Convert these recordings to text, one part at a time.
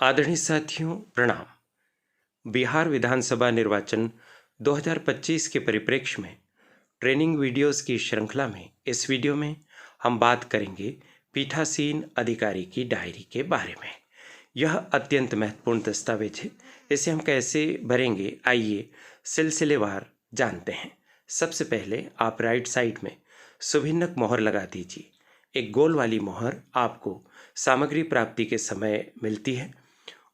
आदरणीय साथियों, प्रणाम। बिहार विधानसभा निर्वाचन 2025 के परिप्रेक्ष्य में ट्रेनिंग वीडियोस की श्रृंखला में इस वीडियो में हम बात करेंगे पीठासीन अधिकारी की डायरी के बारे में। यह अत्यंत महत्वपूर्ण दस्तावेज है। इसे हम कैसे भरेंगे, आइए सिलसिलेवार जानते हैं। सबसे पहले आप राइट साइड में सुभिन्नक मोहर लगा दीजिए। एक गोल वाली मोहर आपको सामग्री प्राप्ति के समय मिलती है।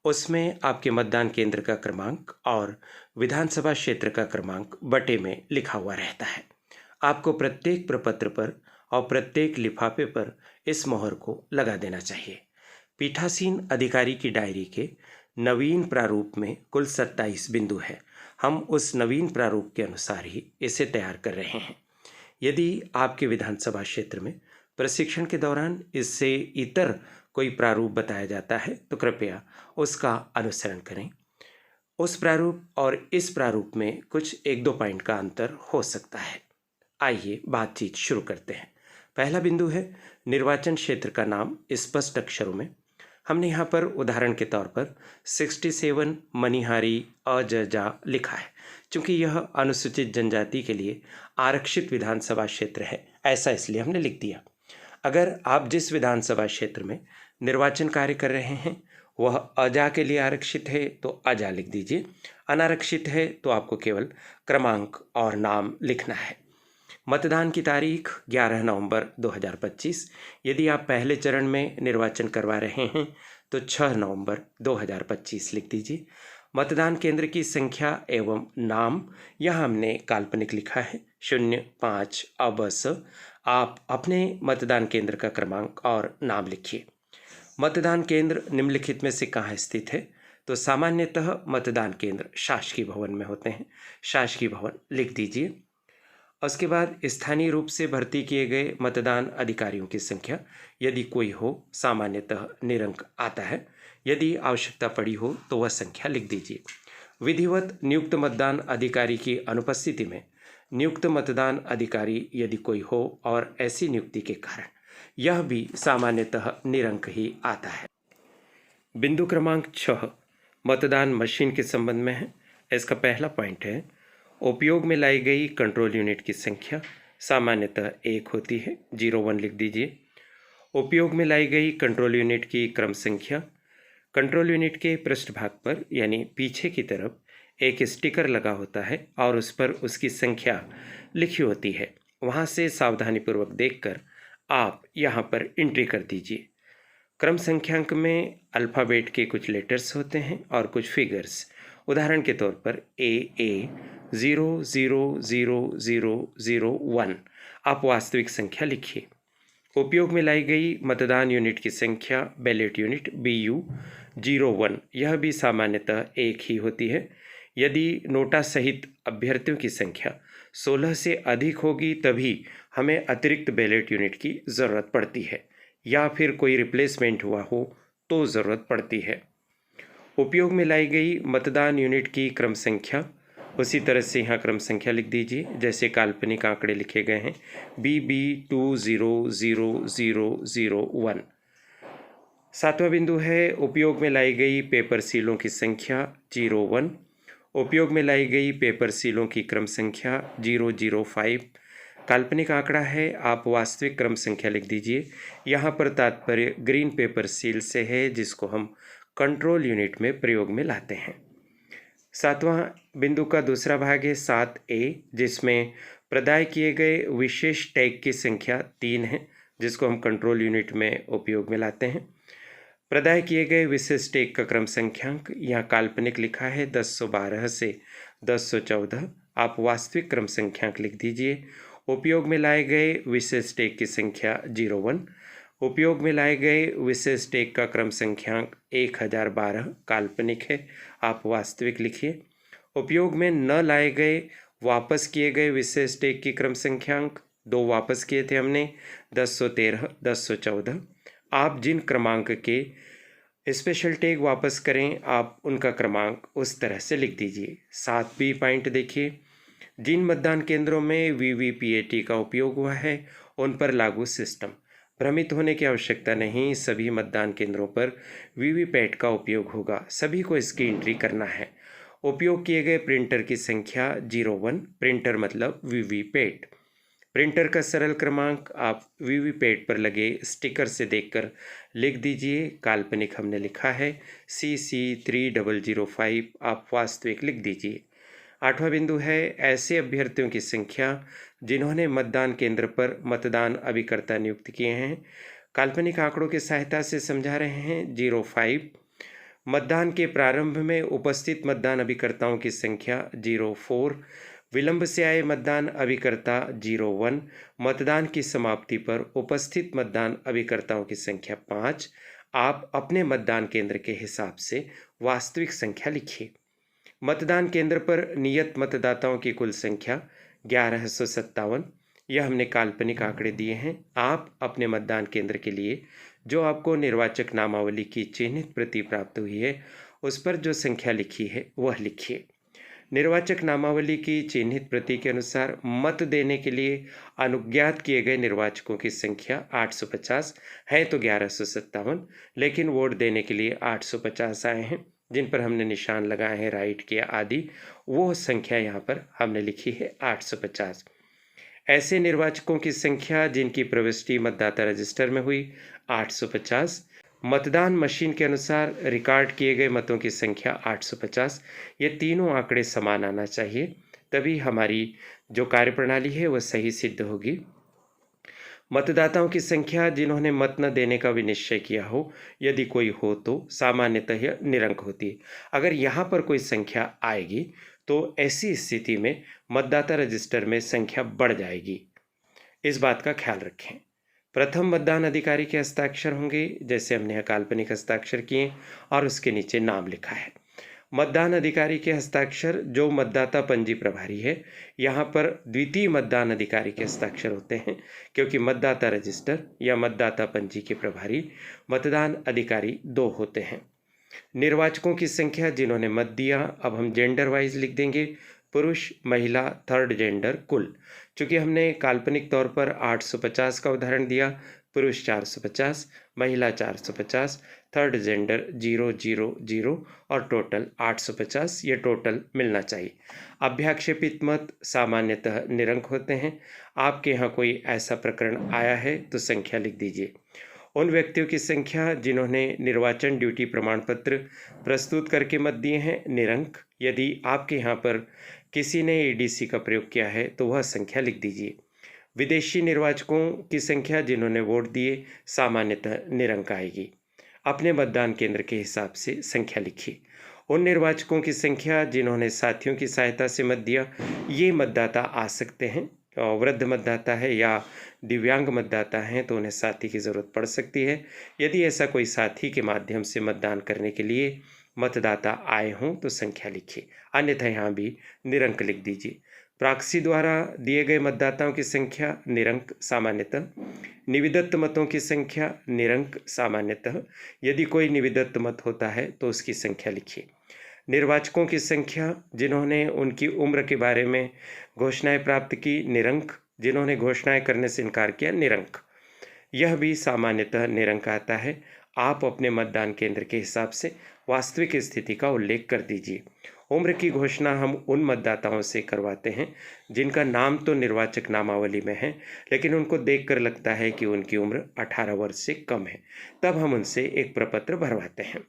उसमें आपके मतदान केंद्र का क्रमांक और विधानसभा क्षेत्र का क्रमांक बटे में लिखा हुआ रहता है। आपको प्रत्येक प्रपत्र पर और प्रत्येक लिफाफे पर इस मोहर को लगा देना चाहिए। पीठासीन अधिकारी की डायरी के नवीन प्रारूप में कुल 27 बिंदु है। हम उस नवीन प्रारूप के अनुसार ही इसे तैयार कर रहे हैं। यदि आपके विधानसभा क्षेत्र में प्रशिक्षण के दौरान इससे इतर कोई प्रारूप बताया जाता है तो कृपया उसका अनुसरण करें। उस प्रारूप और इस प्रारूप में कुछ 1-2 पॉइंट का अंतर हो सकता है। आइए बातचीत शुरू करते हैं। पहला बिंदु है निर्वाचन क्षेत्र का नाम स्पष्ट अक्षरों में। हमने यहाँ पर उदाहरण के तौर पर 67 मनिहारी अजजा लिखा है, क्योंकि यह अनुसूचित जनजाति के लिए आरक्षित विधानसभा क्षेत्र है, ऐसा इसलिए हमने लिख दिया। अगर आप जिस विधानसभा क्षेत्र में निर्वाचन कार्य कर रहे हैं वह अजा के लिए आरक्षित है तो अजा लिख दीजिए, अनारक्षित है तो आपको केवल क्रमांक और नाम लिखना है। मतदान की तारीख 11 नवंबर 2025। यदि आप पहले चरण में निर्वाचन करवा रहे हैं तो 6 नवंबर 2025 लिख दीजिए। मतदान केंद्र की संख्या एवं नाम यहाँ हमने काल्पनिक लिखा है 05 अबस। आप अपने मतदान केंद्र का क्रमांक और नाम लिखिए। मतदान केंद्र निम्नलिखित में से कहाँ स्थित है? तो सामान्यतः मतदान केंद्र शासकीय भवन में होते हैं, शासकीय भवन लिख दीजिए। उसके बाद स्थानीय रूप से भर्ती किए गए मतदान अधिकारियों की संख्या यदि कोई हो सामान्यतः निरंक आता है, यदि आवश्यकता पड़ी हो तो वह संख्या लिख दीजिए। विधिवत नियुक्त मतदान अधिकारी की अनुपस्थिति में नियुक्त मतदान अधिकारी यदि कोई हो और ऐसी नियुक्ति के कारण यह भी सामान्यतः निरंक ही आता है। बिंदु क्रमांक 6 मतदान मशीन के संबंध में है। इसका पहला पॉइंट है उपयोग में लाई गई कंट्रोल यूनिट की संख्या सामान्यतः 1 होती है, 01 लिख दीजिए। उपयोग में लाई गई कंट्रोल यूनिट की क्रम संख्या। कंट्रोल यूनिट के पृष्ठभाग पर यानी पीछे की तरफ एक स्टिकर लगा होता है और उस पर उसकी संख्या लिखी होती है। वहाँ से सावधानीपूर्वक देखकर आप यहाँ पर एंट्री कर दीजिए। क्रम संख्यांक में अल्फ़ाबेट के कुछ लेटर्स होते हैं और कुछ फिगर्स। उदाहरण के तौर पर AA 000001 आप वास्तविक संख्या लिखिए। उपयोग में लाई गई मतदान यूनिट की संख्या बैलेट यूनिट BU 01, यह भी सामान्यतः 1 ही होती है। यदि नोटा सहित अभ्यर्थियों की संख्या 16 से अधिक होगी तभी हमें अतिरिक्त बैलेट यूनिट की ज़रूरत पड़ती है, या फिर कोई रिप्लेसमेंट हुआ हो तो ज़रूरत पड़ती है। उपयोग में लाई गई मतदान यूनिट की क्रम संख्या, उसी तरह से यहाँ क्रम संख्या लिख दीजिए जैसे काल्पनिक आंकड़े लिखे गए हैं BB 200001। सातवां बिंदु है उपयोग में लाई गई पेपर सीलों की संख्या 01। उपयोग में लाई गई पेपर सीलों की क्रम संख्या 005। काल्पनिक आंकड़ा है, आप वास्तविक क्रम संख्या लिख दीजिए। यहाँ पर तात्पर्य ग्रीन पेपर सील से है जिसको हम कंट्रोल यूनिट में प्रयोग में लाते हैं। सातवां बिंदु का दूसरा भाग है 7A, जिसमें प्रदाय किए गए विशेष टैग की संख्या 3 है जिसको हम कंट्रोल यूनिट में उपयोग में लाते हैं। प्रदाय किए गए विशेष टैग का क्रम संख्यांक यहाँ काल्पनिक लिखा है 1012 से 1014। आप वास्तविक क्रम संख्यांक लिख दीजिए। उपयोग में लाए गए विशेष टैग की संख्या 01। उपयोग में लाए गए विशेष टैग का क्रम संख्यांक 1012 काल्पनिक है, आप वास्तविक लिखिए। उपयोग में न लाए गए वापस किए गए विशेष टैग की क्रम संख्यांक 2 वापस किए थे हमने 1013 1014। आप जिन क्रमांक के स्पेशल टैग वापस करें आप उनका क्रमांक उस तरह से लिख दीजिए। 7B पॉइंट देखिए, जिन मतदान केंद्रों में VVPAT का उपयोग हुआ है उन पर लागू सिस्टम। भ्रमित होने की आवश्यकता नहीं, सभी मतदान केंद्रों पर वीवीपैट का उपयोग होगा, सभी को इसकी एंट्री करना है। उपयोग किए गए प्रिंटर की संख्या 01, प्रिंटर मतलब वीवीपैट। प्रिंटर का सरल क्रमांक आप वीवीपैट पर लगे स्टिकर से देखकर लिख दीजिए। काल्पनिक हमने लिखा है CC3005, आप वास्तविक लिख दीजिए। 8वां बिंदु है ऐसे अभ्यर्थियों की संख्या जिन्होंने मतदान केंद्र पर मतदान अभिकर्ता नियुक्त किए हैं। काल्पनिक आंकड़ों की सहायता से समझा रहे हैं। 05, मतदान के प्रारंभ में उपस्थित मतदान अभिकर्ताओं की संख्या 04, विलंब से आए मतदान अभिकर्ता 01, मतदान की समाप्ति पर उपस्थित मतदान अभिकर्ताओं की संख्या 5। आप अपने मतदान केंद्र के हिसाब से वास्तविक संख्या लिखिए। मतदान केंद्र पर नियत मतदाताओं की कुल संख्या 1157। यह हमने काल्पनिक आंकड़े दिए हैं। आप अपने मतदान केंद्र के लिए जो आपको निर्वाचक नामावली की चिन्हित प्रति प्राप्त हुई है उस पर जो संख्या लिखी है वह लिखिए। निर्वाचक नामावली की चिन्हित प्रति के अनुसार मत देने के लिए अनुज्ञात किए गए निर्वाचकों की संख्या 850 है तो 1157, लेकिन वोट देने के लिए 850 आए हैं जिन पर हमने निशान लगाए हैं राइट के आदि, वो संख्या यहाँ पर हमने लिखी है 850। ऐसे निर्वाचकों की संख्या जिनकी प्रविष्टि मतदाता रजिस्टर में हुई 850। मतदान मशीन के अनुसार रिकॉर्ड किए गए मतों की संख्या 850। ये तीनों आंकड़े समान आना चाहिए, तभी हमारी जो कार्यप्रणाली है वह सही सिद्ध होगी। मतदाताओं की संख्या जिन्होंने मत न देने का विनिश्चय किया हो, यदि कोई हो तो सामान्यतः यह निरंक होती है। अगर यहाँ पर कोई संख्या आएगी तो ऐसी स्थिति में मतदाता रजिस्टर में संख्या बढ़ जाएगी। इस बात का ख्याल रखें। प्रथम मतदान अधिकारी के हस्ताक्षर होंगे, जैसे हमने काल्पनिक हस्ताक्षर किए और उसके नीचे नाम लिखा है। मतदान अधिकारी के हस्ताक्षर जो मतदाता पंजी प्रभारी है, यहाँ पर द्वितीय मतदान अधिकारी के हस्ताक्षर होते हैं, क्योंकि मतदाता रजिस्टर या मतदाता पंजी के प्रभारी मतदान अधिकारी 2 होते हैं। निर्वाचकों की संख्या जिन्होंने मत दिया, अब हम जेंडर वाइज लिख देंगे, पुरुष, महिला, थर्ड जेंडर, कुल। चूंकि हमने काल्पनिक तौर पर 850 का उदाहरण दिया, पुरुष 450, महिला 450, थर्ड जेंडर 000 और टोटल 850, ये टोटल मिलना चाहिए। अभ्याक्षेपित मत सामान्यतः निरंक होते हैं। आपके यहाँ कोई ऐसा प्रकरण आया है तो संख्या लिख दीजिए। उन व्यक्तियों की संख्या जिन्होंने निर्वाचन ड्यूटी प्रमाण पत्र प्रस्तुत करके मत दिए हैं, निरंक। यदि आपके यहाँ पर किसी ने EDC का प्रयोग किया है तो वह संख्या लिख दीजिए। विदेशी निर्वाचकों की संख्या जिन्होंने वोट दिए, सामान्यतः निरंक आएगी। अपने मतदान केंद्र के हिसाब से संख्या लिखिए। उन निर्वाचकों की संख्या जिन्होंने साथियों की सहायता से मत दिया, ये मतदाता आ सकते हैं। वृद्ध मतदाता है या दिव्यांग मतदाता हैं तो उन्हें साथी की ज़रूरत पड़ सकती है। यदि ऐसा कोई साथी के माध्यम से मतदान करने के लिए मतदाता आए हों तो संख्या लिखिए, अन्यथा यहाँ भी निरंक लिख दीजिए। प्रॉक्सी द्वारा दिए गए मतदाताओं की संख्या निरंक सामान्यतः। निविदत्त मतों की संख्या निरंक सामान्यतः। यदि कोई निविदत्त मत होता है तो उसकी संख्या लिखिए। निर्वाचकों की संख्या जिन्होंने उनकी उम्र के बारे में घोषणाएं प्राप्त की, निरंक। जिन्होंने घोषणाएं करने से इनकार किया, निरंक। यह भी सामान्यतः निरंक आता है। आप अपने मतदान केंद्र के हिसाब से वास्तविक स्थिति का उल्लेख कर दीजिए। उम्र की घोषणा हम उन मतदाताओं से करवाते हैं जिनका नाम तो निर्वाचक नामावली में है, लेकिन उनको देखकर लगता है कि उनकी उम्र 18 वर्ष से कम है, तब हम उनसे एक प्रपत्र भरवाते हैं।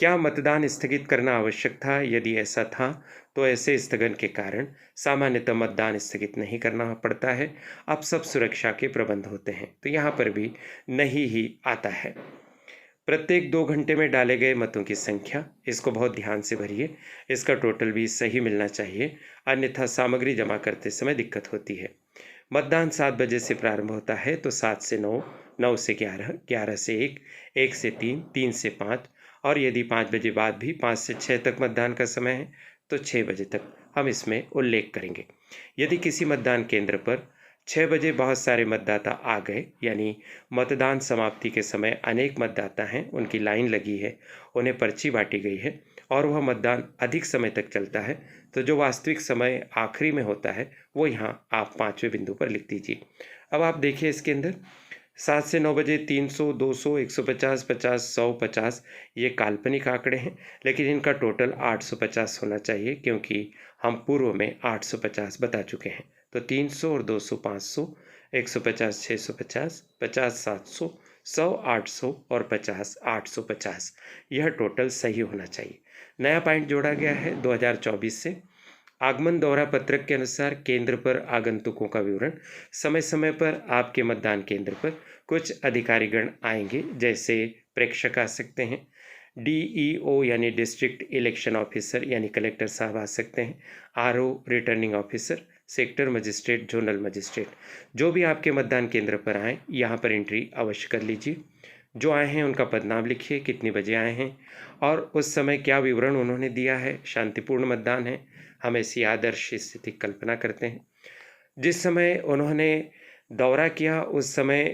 क्या मतदान स्थगित करना आवश्यक था? यदि ऐसा था तो ऐसे स्थगन के कारण सामान्यतः मतदान स्थगित नहीं करना पड़ता है। अब सब सुरक्षा के प्रबंध होते हैं, तो यहाँ पर भी नहीं ही आता है। प्रत्येक 2 घंटे में डाले गए मतों की संख्या, इसको बहुत ध्यान से भरिए, इसका टोटल भी सही मिलना चाहिए, अन्यथा सामग्री जमा करते समय दिक्कत होती है। मतदान 7 बजे से प्रारंभ होता है तो 7 से 9, 9 से 11, 11 से 1, 1 से 3, 3 से 5, और यदि 5 बजे बाद भी 5 से 6 तक मतदान का समय है तो 6 बजे तक हम इसमें उल्लेख करेंगे। यदि किसी मतदान केंद्र पर 6 बजे बहुत सारे मतदाता आ गए, यानी मतदान समाप्ति के समय अनेक मतदाता हैं, उनकी लाइन लगी है, उन्हें पर्ची बांटी गई है और वह मतदान अधिक समय तक चलता है, तो जो वास्तविक समय आखिरी में होता है वो यहाँ आप 5वें बिंदु पर लिख दीजिए। अब आप देखिए इसके अंदर 7 से 9 बजे 300, 200, 150, 50, 100, 50 ये काल्पनिक आंकड़े हैं, लेकिन इनका टोटल 850 होना चाहिए क्योंकि हम पूर्व में 850 बता चुके हैं। तो 300 और 200 500, 150 650, 50 700, 100 800 और 50 850 यह टोटल सही होना चाहिए। नया पॉइंट जोड़ा गया है 2024 से। आगमन दौरा पत्रक के अनुसार केंद्र पर आगंतुकों का विवरण। समय समय पर आपके मतदान केंद्र पर कुछ अधिकारीगण आएंगे, जैसे प्रेक्षक आ सकते हैं, डीईओ यानी डिस्ट्रिक्ट इलेक्शन ऑफिसर यानी कलेक्टर साहब आ सकते हैं, RO returning officer, sector magistrate, zonal magistrate, जो भी आपके मतदान केंद्र पर आए यहाँ पर एंट्री अवश्य कर लीजिए। जो आए हैं उनका पदनाम लिखिए, कितने बजे आए हैं और उस समय क्या विवरण उन्होंने दिया है। शांतिपूर्ण मतदान है, हम ऐसी आदर्श स्थिति की कल्पना करते हैं। जिस समय उन्होंने दौरा किया उस समय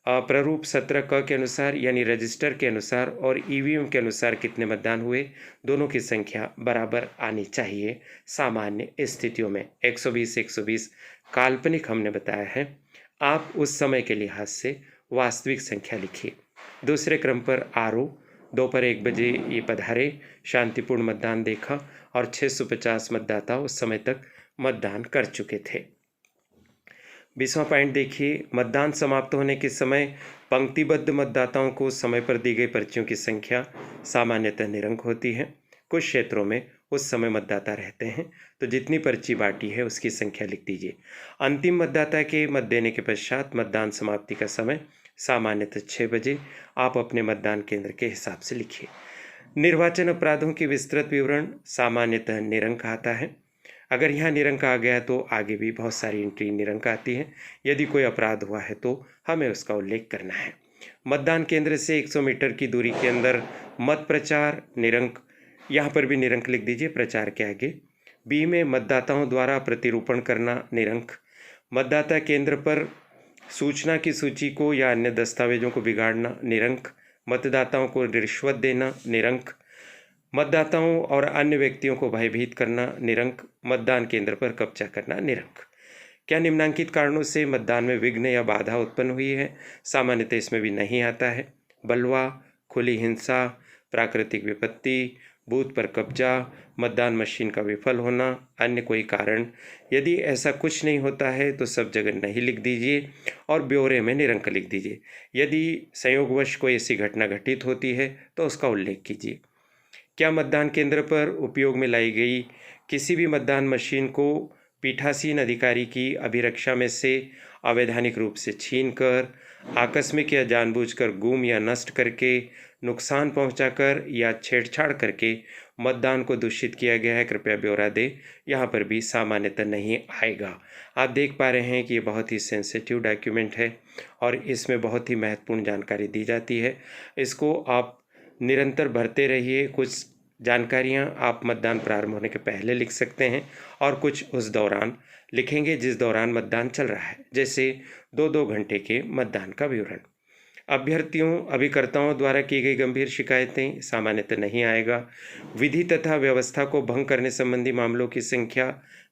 प्रारूप 17 क के अनुसार यानी रजिस्टर के अनुसार और ईवीएम के अनुसार कितने मतदान हुए, दोनों की संख्या बराबर आनी चाहिए। सामान्य स्थितियों में 120 120 काल्पनिक हमने बताया है, आप उस समय के लिहाज से वास्तविक संख्या लिखिए। दूसरे क्रम पर आरओ दोपहर 1 बजे ये पधारे, शांतिपूर्ण मतदान देखा और 650 मतदाता उस समय तक मतदान कर चुके थे। 20वां पॉइंट देखिए, मतदान समाप्त होने के समय पंक्तिबद्ध मतदाताओं को समय पर दी गई पर्चियों की संख्या सामान्यतः निरंक होती है। कुछ क्षेत्रों में उस समय मतदाता रहते हैं, तो जितनी पर्ची बांटी है उसकी संख्या लिख दीजिए। अंतिम मतदाता के मत देने के पश्चात मतदान समाप्ति का समय सामान्यतः 6 बजे आप अपने मतदान केंद्र के हिसाब से लिखिए। निर्वाचन अपराधों के विस्तृत विवरण सामान्यतः निरंक आता है। अगर यहाँ निरंक आ गया तो आगे भी बहुत सारी एंट्री निरंक आती है। यदि कोई अपराध हुआ है तो हमें उसका उल्लेख करना है। मतदान केंद्र से 100 मीटर की दूरी के अंदर मत प्रचार निरंक, यहाँ पर भी निरंक लिख दीजिए प्रचार के आगे। बी में मतदाताओं द्वारा प्रतिरूपण करना निरंक। मतदाता केंद्र पर सूचना की सूची को या अन्य दस्तावेजों को बिगाड़ना निरंक। मतदाताओं को रिश्वत देना निरंक। मतदाताओं और अन्य व्यक्तियों को भयभीत करना निरंक। मतदान केंद्र पर कब्जा करना निरंक। क्या निम्नांकित कारणों से मतदान में विघ्न या बाधा उत्पन्न हुई है? सामान्यतः इसमें भी नहीं आता है। बलवा, खुली हिंसा, प्राकृतिक विपत्ति, बूथ पर कब्जा, मतदान मशीन का विफल होना, अन्य कोई कारण। यदि ऐसा कुछ नहीं होता है तो सब जगह नहीं लिख दीजिए और ब्यौरे में निरंक लिख दीजिए। यदि संयोगवश कोई ऐसी घटना घटित होती है तो उसका उल्लेख कीजिए। क्या मतदान केंद्र पर उपयोग में लाई गई किसी भी मतदान मशीन को पीठासीन अधिकारी की अभिरक्षा में से अवैधानिक रूप से छीनकर, आकस्मिक या जानबूझकर गुम या नष्ट करके, नुकसान पहुंचाकर या छेड़छाड़ करके मतदान को दूषित किया गया है? कृपया ब्यौरा दे। यहाँ पर भी सामान्यतः नहीं आएगा। आप देख पा रहे हैं कि ये बहुत ही सेंसिटिव डॉक्यूमेंट है और इसमें बहुत ही महत्वपूर्ण जानकारी दी जाती है। इसको आप निरंतर भरते रहिए। कुछ जानकारियां आप मतदान प्रारंभ होने के पहले लिख सकते हैं और कुछ उस दौरान लिखेंगे जिस दौरान मतदान चल रहा है, जैसे 2-2 घंटे के मतदान का विवरण। अभिकर्ताओं द्वारा की गई गंभीर शिकायतें सामान्यतः नहीं आएगा। विधि तथा व्यवस्था को भंग करने संबंधी मामलों की संख्या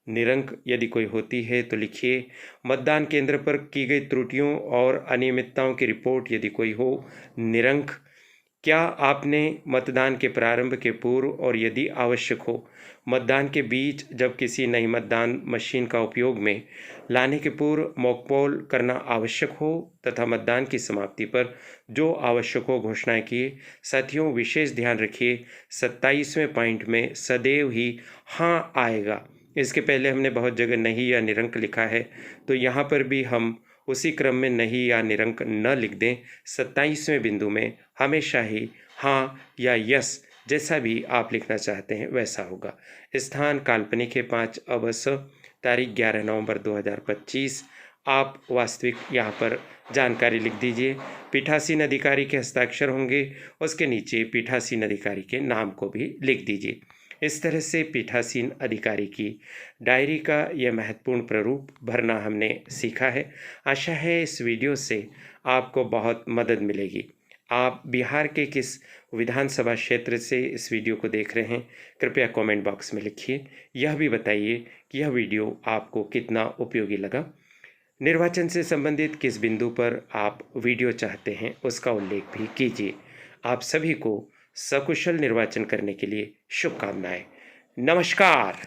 निरंक, यदि कोई होती है तो लिखिए। मतदान केंद्र पर की गई त्रुटियों और अनियमितताओं की रिपोर्ट यदि कोई हो, निरंक। क्या आपने मतदान के प्रारंभ के पूर्व और यदि आवश्यक हो मतदान के बीच जब किसी नई मतदान मशीन का उपयोग में लाने के पूर्व मॉकपोल करना आवश्यक हो तथा मतदान की समाप्ति पर जो आवश्यक हो घोषणाएं किए? साथियों, विशेष ध्यान रखिए 27वें पॉइंट में सदैव ही हाँ आएगा। इसके पहले हमने बहुत जगह नहीं या निरंक लिखा है, तो यहाँ पर भी हम उसी क्रम में नहीं या निरंक न लिख दें। 27वें बिंदु में हमेशा ही हाँ या यस जैसा भी आप लिखना चाहते हैं वैसा होगा। स्थान काल्पनिक है 5 अवश्य, तारीख 11 नवंबर 2025। आप वास्तविक यहाँ पर जानकारी लिख दीजिए। पीठासीन अधिकारी के हस्ताक्षर होंगे, उसके नीचे पीठासीन अधिकारी के नाम को भी लिख दीजिए। इस तरह से पीठासीन अधिकारी की डायरी का यह महत्वपूर्ण प्रारूप भरना हमने सीखा है। आशा है इस वीडियो से आपको बहुत मदद मिलेगी। आप बिहार के किस विधानसभा क्षेत्र से इस वीडियो को देख रहे हैं, कृपया कमेंट बॉक्स में लिखिए। यह भी बताइए कि यह वीडियो आपको कितना उपयोगी लगा। निर्वाचन से संबंधित किस बिंदु पर आप वीडियो चाहते हैं उसका उल्लेख भी कीजिए। आप सभी को सकुशल निर्वाचन करने के लिए शुभकामनाएं। नमस्कार।